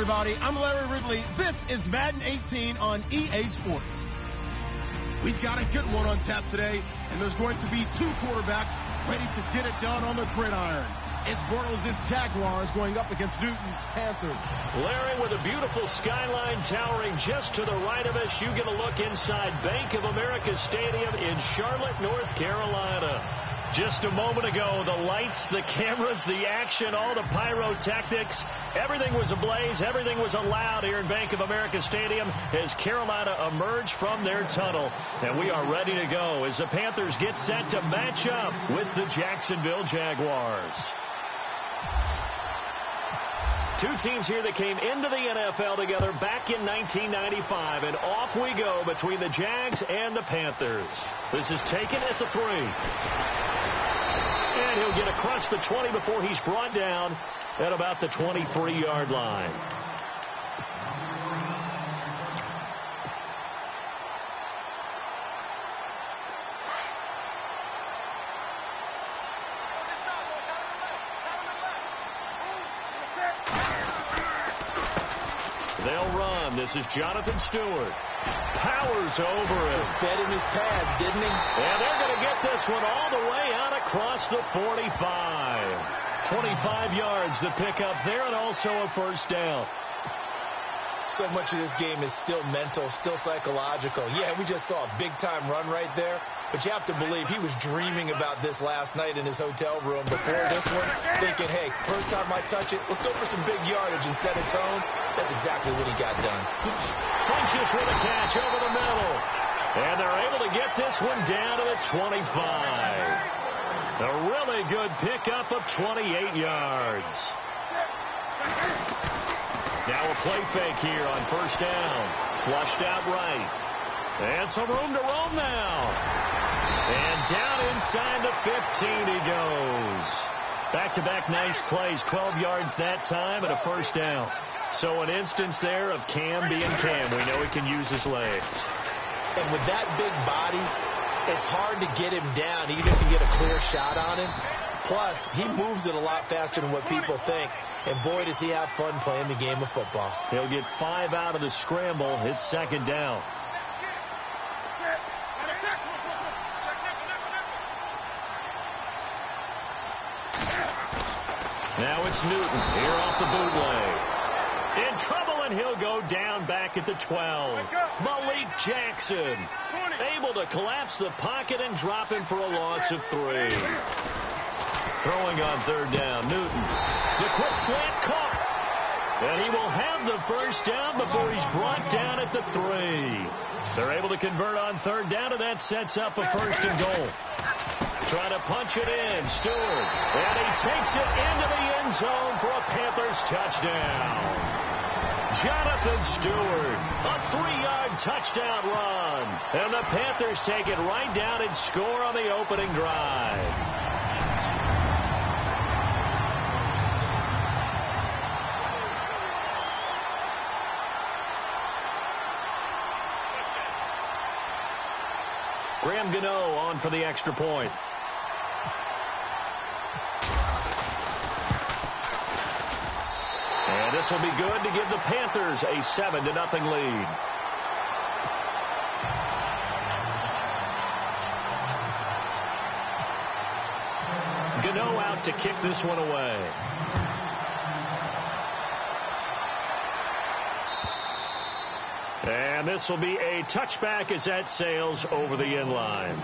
everybody. I'm Larry Ridley. This is Madden 18 on EA Sports. We've got a good one on tap today, and there's going to be two quarterbacks ready to get it done on the gridiron. It's Bortles' Jaguars going up against Newton's Panthers. Larry, with a beautiful skyline towering just to the right of us, you get a look inside Bank of America Stadium in Charlotte, North Carolina. Just a moment ago, the lights, the cameras, the action, all the pyrotechnics, everything was ablaze, everything was allowed here in Bank of America Stadium as Carolina emerged from their tunnel. And we are ready to go as the Panthers get set to match up with the Jacksonville Jaguars. Two teams here that came into the NFL together back in 1995, and off we go between the Jags and the Panthers. This is taken at the 3. And he'll get across the 20 before he's brought down at about the 23-yard line. They'll run. This is Jonathan Stewart. Powers over it. Just fed in his pads, didn't he? And they're going to get this one all the way out across the 45. 25 yards to pick up there, and also a first down. So much of this game is still mental, still psychological. Yeah, we just saw a big-time run right there, but you have to believe he was dreaming about this last night in his hotel room before this one, thinking, hey, first time I touch it, let's go for some big yardage and set a tone. That's exactly what he got done. Funches with a catch over the middle, and they're able to get this one down to the 25. A really good pickup of 28 yards. Now a play fake here on first down. Flushed out right. And some room to roam now. And down inside the 15 he goes. Back-to-back nice plays. 12 yards that time and a first down. So an instance there of Cam being Cam. We know he can use his legs. And with that big body, it's hard to get him down even if you get a clear shot on him. Plus, he moves it a lot faster than what people think. And boy, does he have fun playing the game of football. He'll get 5 out of the scramble. It's second down. Now it's Newton here off the bootleg. In trouble, and he'll go down back at the 12. Malik Jackson able to collapse the pocket and drop him for a loss of 3. Throwing on third down, Newton. The quick slant caught. And he will have the first down before he's brought down at the 3. They're able to convert on third down, and that sets up a first and goal. Trying to punch it in, Stewart. And he takes it into the end zone for a Panthers touchdown. Jonathan Stewart, a 3-yard touchdown run. And the Panthers take it right down and score on the opening drive. Graham Gano on for the extra point. And this will be good to give the Panthers a 7-0 lead. Gano out to kick this one away. And this will be a touchback as that sails over the end line.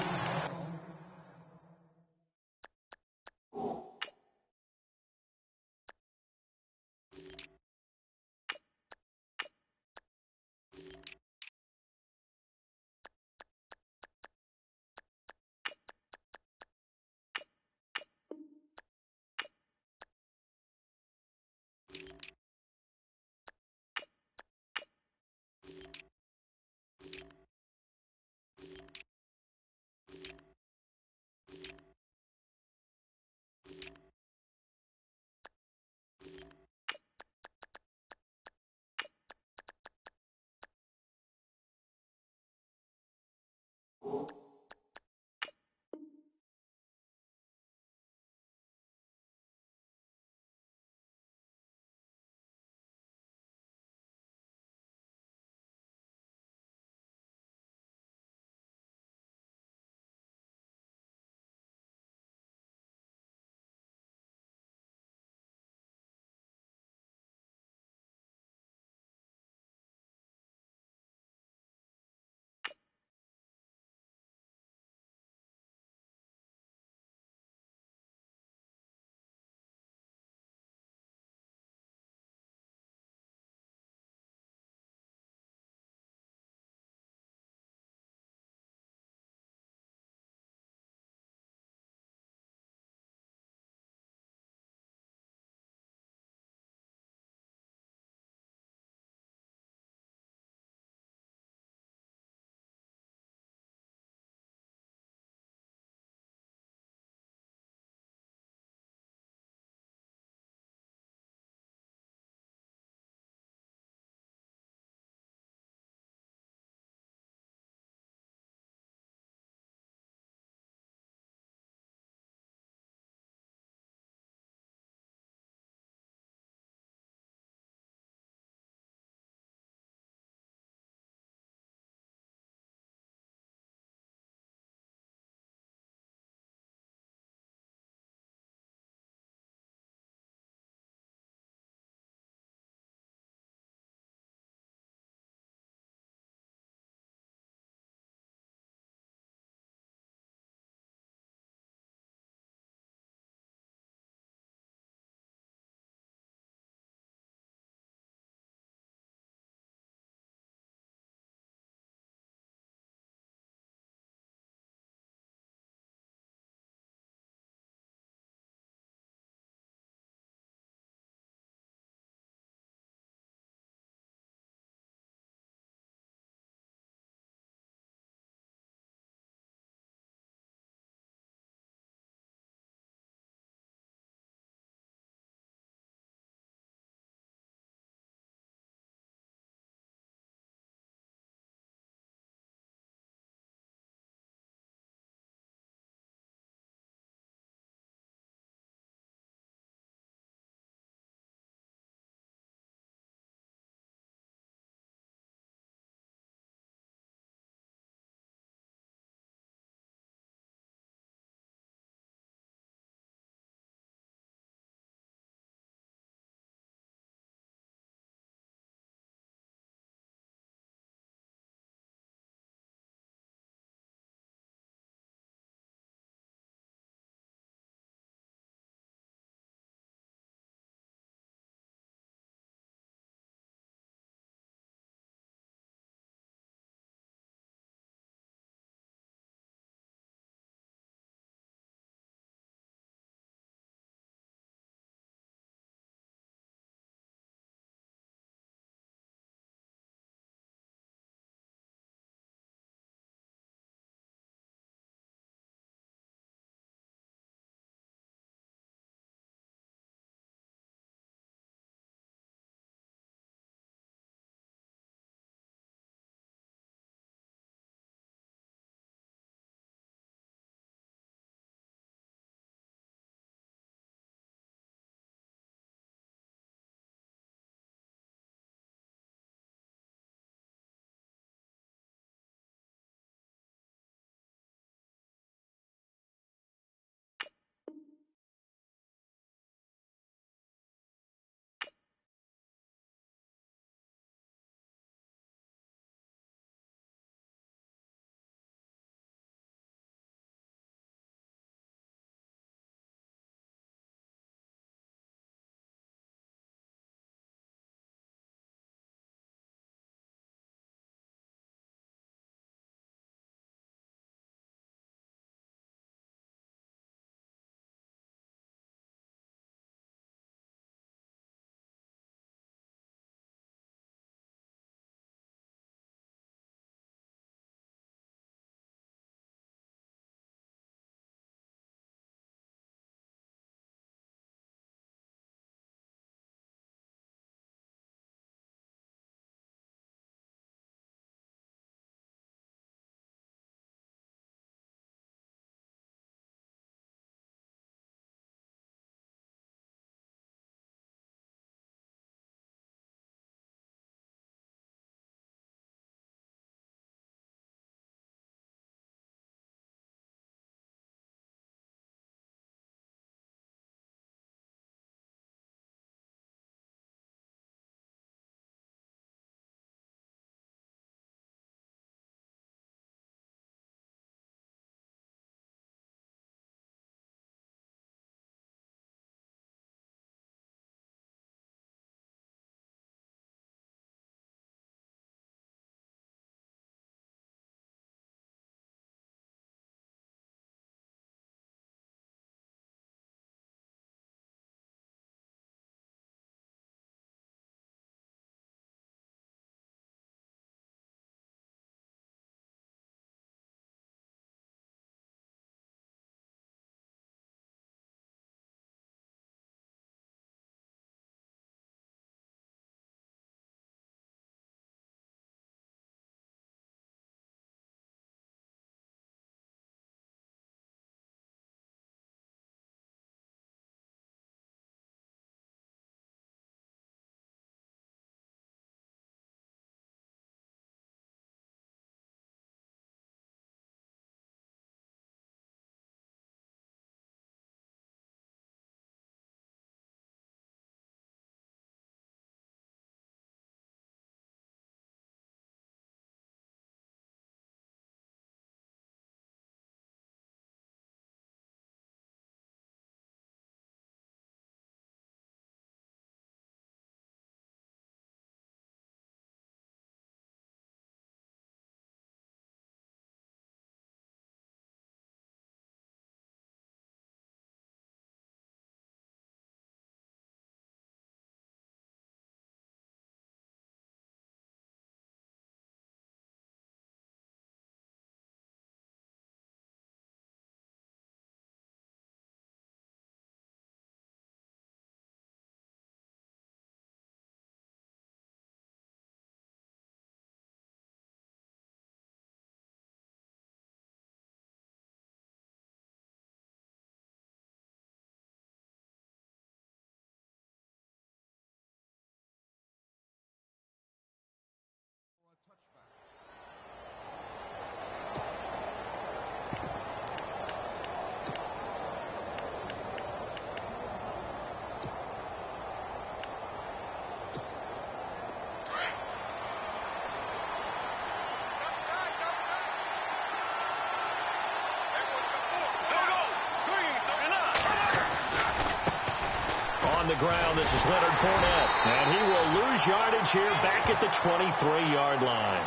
the ground. This is Leonard Fournette. And he will lose yardage here back at the 23-yard line.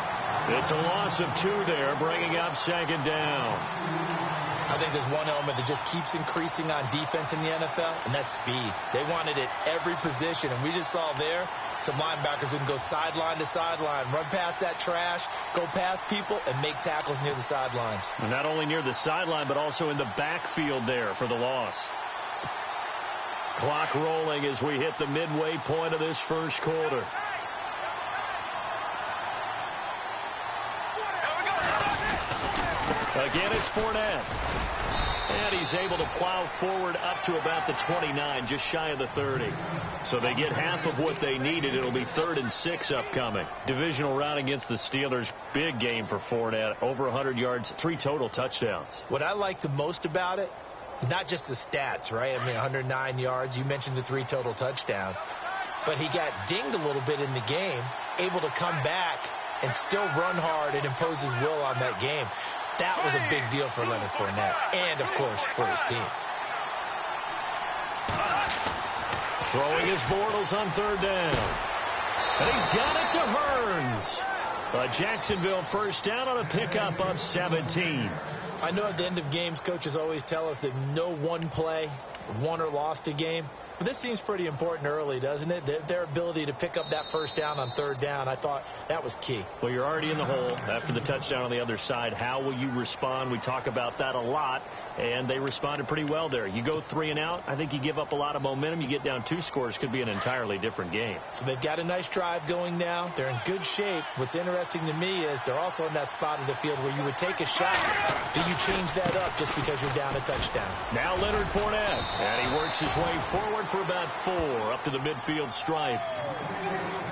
It's a loss of 2 there, bringing up second down. I think there's one element that just keeps increasing on defense in the NFL, and that's speed. They want it at every position, and we just saw there some linebackers who can go sideline to sideline, run past that trash, go past people, and make tackles near the sidelines. And not only near the sideline, but also in the backfield there for the loss. Clock rolling as we hit the midway point of this first quarter. Again, it's Fournette. And he's able to plow forward up to about the 29, just shy of the 30. So they get half of what they needed. It'll be 3rd and 6 upcoming. Divisional round against the Steelers. Big game for Fournette. Over 100 yards, 3 total touchdowns. What I like the most about it, not just the stats, right? I mean, 109 yards. You mentioned the 3 total touchdowns. But he got dinged a little bit in the game, able to come back and still run hard and impose his will on that game. That was a big deal for Leonard Fournette and, of course, for his team. Throwing his Bortles on 3rd down. And he's got it to Hearns. A Jacksonville first down on a pickup of 17. I know at the end of games, coaches always tell us that no one play won or lost a game. But this seems pretty important early, doesn't it? Their ability to pick up that first down on 3rd down, I thought that was key. Well, you're already in the hole after the touchdown on the other side. How will you respond? We talk about that a lot, and they responded pretty well there. You go 3 and out, I think you give up a lot of momentum. You get down 2 scores, could be an entirely different game. So they've got a nice drive going now. They're in good shape. What's interesting to me is they're also in that spot of the field where you would take a shot. Do you change that up just because you're down a touchdown? Now Leonard Fournette, and he works his way forward for about 4 up to the midfield stripe.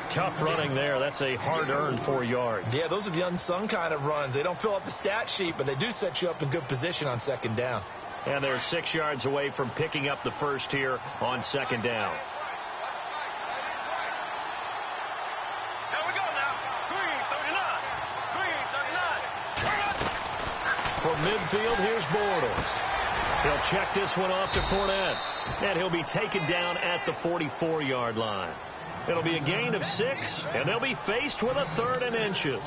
Tough running there. That's a hard-earned 4 yards. Yeah, those are the unsung kind of runs. They don't fill up the stat sheet, but they do set you up in good position on 2nd down. And they're 6 yards away from picking up the first here on 2nd down. Here we go now. 339. From midfield, here's Bortles. He'll check this one off to Fournette. And he'll be taken down at the 44-yard line. It'll be a gain of 6, and they'll be faced with a 3rd and inches.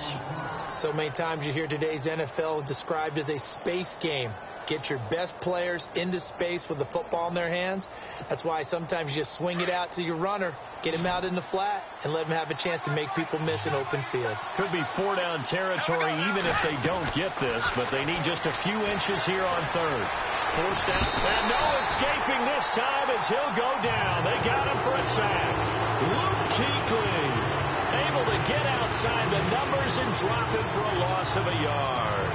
So many times you hear today's NFL described as a space game. Get your best players into space with the football in their hands. That's why sometimes you just swing it out to your runner, get him out in the flat, and let him have a chance to make people miss an open field. Could be 4-down territory even if they don't get this, but they need just a few inches here on 3rd. Forced out, and no escaping this time as he'll go down. They got him for a sack. Luke Kuechly able to get outside the numbers and drop him for a loss of a yard.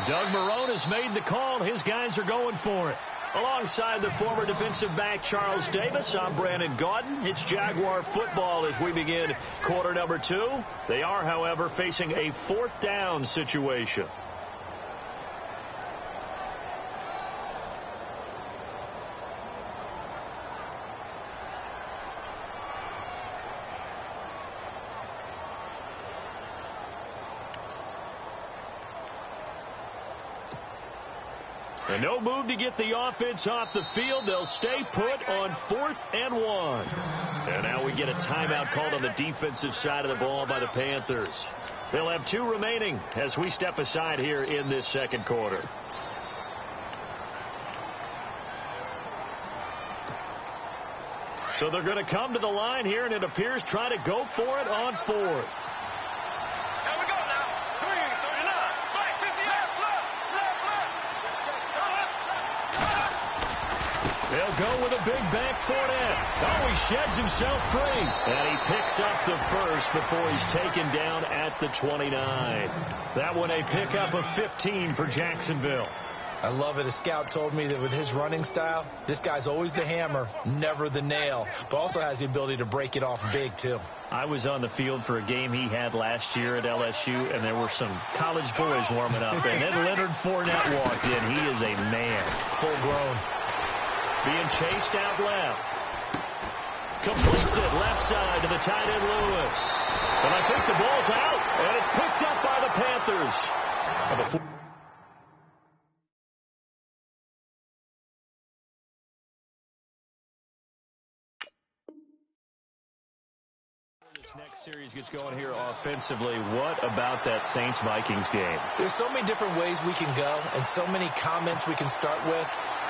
Doug Marrone has made the call. His guys are going for it. Alongside the former defensive back Charles Davis, I'm Brandon Gaudin. It's Jaguar football as we begin quarter number 2. They are, however, facing a 4th down situation. And no move to get the offense off the field. They'll stay put on 4th and 1. And now we get a timeout called on the defensive side of the ball by the Panthers. They'll have 2 remaining as we step aside here in this second quarter. So they're going to come to the line here, and it appears try to go for it on 4th. They'll go with a big back Fournette. Oh, he sheds himself free. And he picks up the first before he's taken down at the 29. That one a pickup of 15 for Jacksonville. I love it. A scout told me that with his running style, this guy's always the hammer, never the nail, but also has the ability to break it off big, too. I was on the field for a game he had last year at LSU, and there were some college boys warming up. And then Leonard Fournette walked in. He is a man. Full grown. Being chased out left. Completes it left side to the tight end Lewis. And I think the ball's out, and it's picked up by the Panthers. Next series gets going here offensively. What about that Saints-Vikings game? There's so many different ways we can go and so many comments we can start with,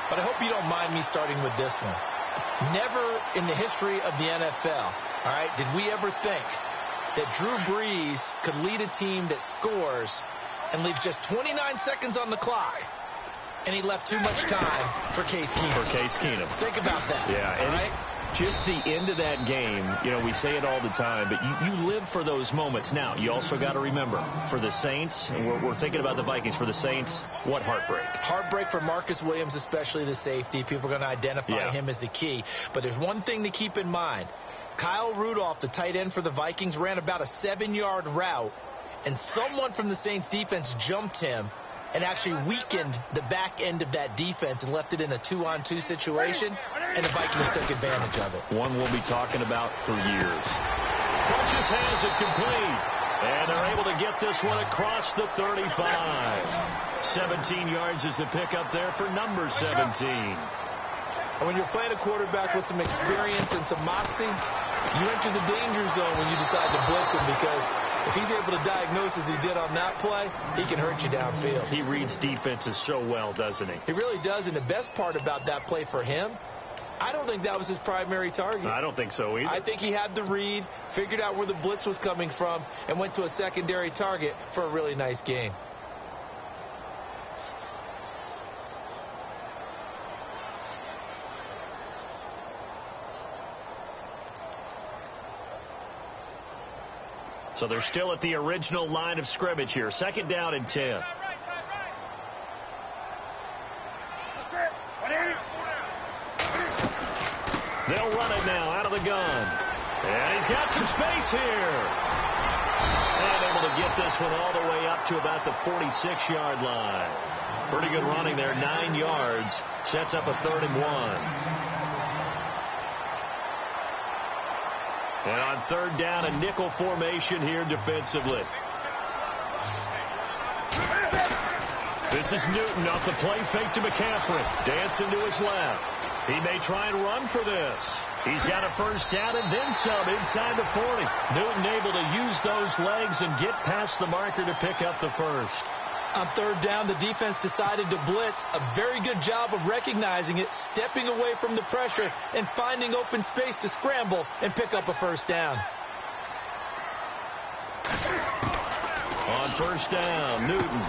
but I hope you don't mind me starting with this one. Never in the history of the NFL, all right, did we ever think that Drew Brees could lead a team that scores and leaves just 29 seconds on the clock, and he left too much time for Case Keenum. Think about that. Yeah, all right? Just the end of that game, you know, we say it all the time, but you live for those moments. Now, you also got to remember, for the Saints, and we're thinking about the Vikings, for the Saints, what heartbreak? Heartbreak for Marcus Williams, especially the safety. People are going to identify him as the key. But there's one thing to keep in mind. Kyle Rudolph, the tight end for the Vikings, ran about a 7-yard route, and someone from the Saints defense jumped him and actually weakened the back end of that defense and left it in a 2-on-2 situation, and the Vikings took advantage of it. One we'll be talking about for years. Funches has it complete, and they're able to get this one across the 35. 17 yards is the pickup there for number 17. And when you're playing a quarterback with some experience and some moxie, you enter the danger zone when you decide to blitz him, because if he's able to diagnose as he did on that play, he can hurt you downfield. He reads defenses so well, doesn't he? He really does, and the best part about that play for him, I don't think that was his primary target. I don't think so either. I think he had the read, figured out where the blitz was coming from, and went to a secondary target for a really nice game. So they're still at the original line of scrimmage here. 2nd down and 10. They'll run it now out of the gun. And he's got some space here. And able to get this one all the way up to about the 46-yard line. Pretty good running there, 9 yards. Sets up a 3rd and 1. And on 3rd down, a nickel formation here defensively. This is Newton off the play fake to McCaffrey. Dancing to his left. He may try and run for this. He's got a 1st down and then some inside the 40. Newton able to use those legs and get past the marker to pick up the 1st. On 3rd down, the defense decided to blitz. A very good job of recognizing it, stepping away from the pressure, and finding open space to scramble and pick up a 1st down. On 1st down, Newton.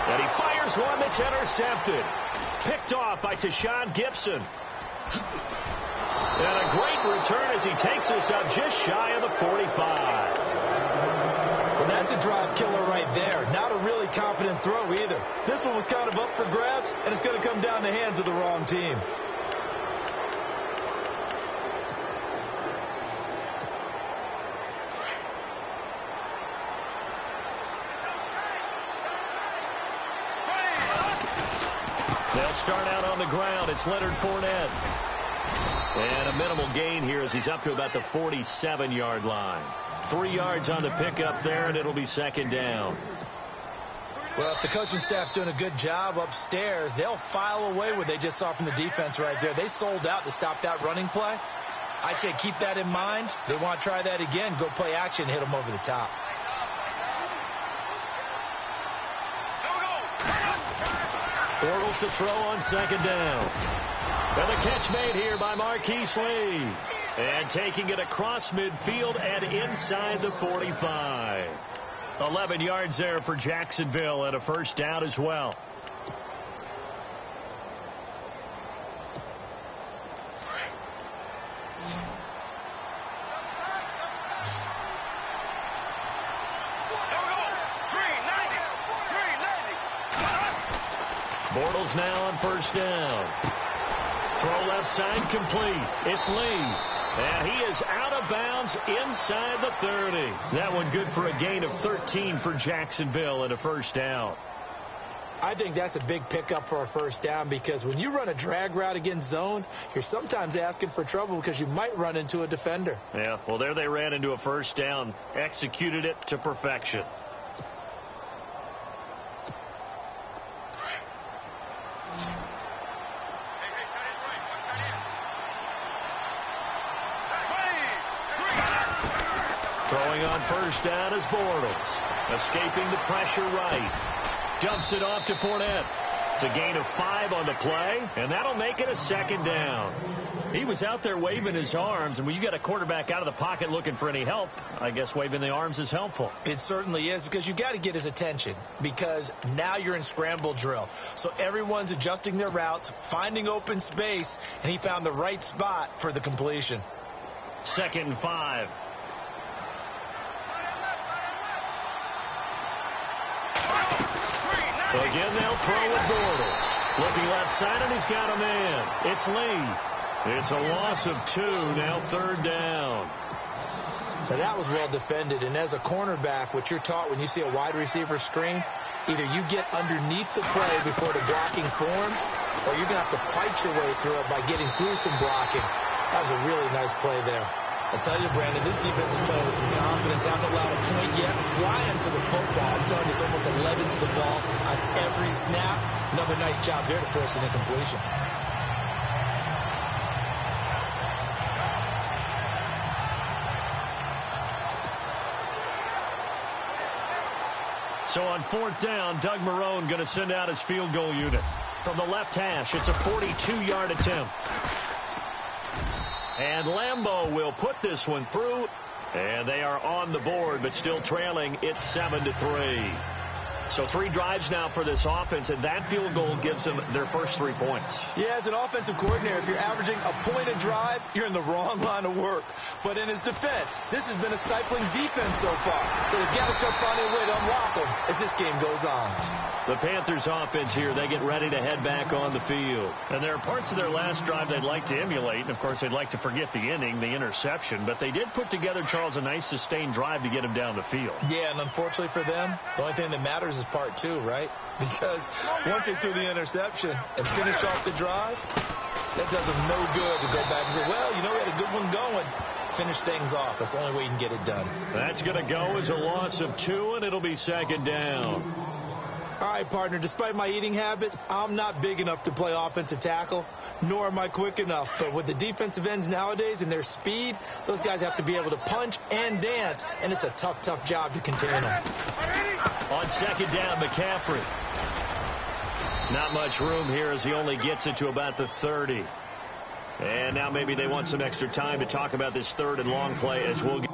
And he fires one that's intercepted. Picked off by Tashawn Gibson. And a great return as he takes us up just shy of the 45. Well, that's a drive killer right there. Not a really confident throw either. This one was kind of up for grabs, and it's going to come down the hands of the wrong team. They'll start out on the ground. It's Leonard Fournette. And a minimal gain here as he's up to about the 47-yard line. 3 yards on the pickup there, and it'll be 2nd down. Well, if the coaching staff's doing a good job upstairs, they'll file away what they just saw from the defense right there. They sold out to stop that running play. I'd say keep that in mind. They want to try that again. Go play action, hit them over the top. Bortles to throw on 2nd down. And the catch made here by Marquise Lee. And taking it across midfield and inside the 45. 11 yards there for Jacksonville and a 1st down as well. Bortles now on 1st down. Throw left side complete. It's Lee. And he is out of bounds inside the 30. That one good for a gain of 13 for Jacksonville and a 1st down. I think that's a big pickup for a first down because when you run a drag route against zone, you're sometimes asking for trouble because you might run into a defender. Yeah, well, there they ran into a first down, executed it to perfection. Throwing on first down is Bortles. Escaping the pressure right. Dumps it off to Fournette. It's a gain of 5 on the play, and that'll make it a second down. He was out there waving his arms, and when you got a quarterback out of the pocket looking for any help, I guess waving the arms is helpful. It certainly is because you got to get his attention because now you're in scramble drill. So everyone's adjusting their routes, finding open space, and he found the right spot for the completion. 2nd and 5. Again, they'll throw with Bortles. Looking left side, and he's got a man. It's Lee. It's a loss of 2, now 3rd down. Now that was well defended, and as a cornerback, what you're taught when you see a wide receiver screen, either you get underneath the play before the blocking forms, or you're going to have to fight your way through it by getting through some blocking. That was a really nice play there. I tell you, Brandon, this defense is playing with some confidence. Haven't allowed a point yet. Flying to the football. I'm telling you, it's almost 11 to the ball on every snap. Another nice job there to force an incompletion. So on 4th down, Doug Marrone going to send out his field goal unit. From the left hash, it's a 42-yard attempt. And Lambeau will put this one through. And they are on the board, but still trailing. It's 7-3. So 3 drives now for this offense, and that field goal gives them their first 3 points. Yeah, as an offensive coordinator, if you're averaging a point a drive, you're in the wrong line of work. But in his defense, this has been a stifling defense so far. So they've got to start finding a way to unlock them as this game goes on. The Panthers offense here, they get ready to head back on the field. And there are parts of their last drive they'd like to emulate. And, of course, they'd like to forget the inning, the interception. But they did put together, Charles, a nice sustained drive to get him down the field. Yeah, and unfortunately for them, the only thing that matters is part 2, right? Because once they threw the interception and finished off the drive, that does them no good to go back and say, well, you know, we had a good one going. Finish things off. That's the only way you can get it done. That's going to go as a loss of 2, and it'll be 2nd down. All right, partner, despite my eating habits, I'm not big enough to play offensive tackle, nor am I quick enough. But with the defensive ends nowadays and their speed, those guys have to be able to punch and dance, and it's a tough, tough job to contain them. On 2nd down, McCaffrey. Not much room here as he only gets it to about the 30. And now maybe they want some extra time to talk about this 3rd and long play as we'll get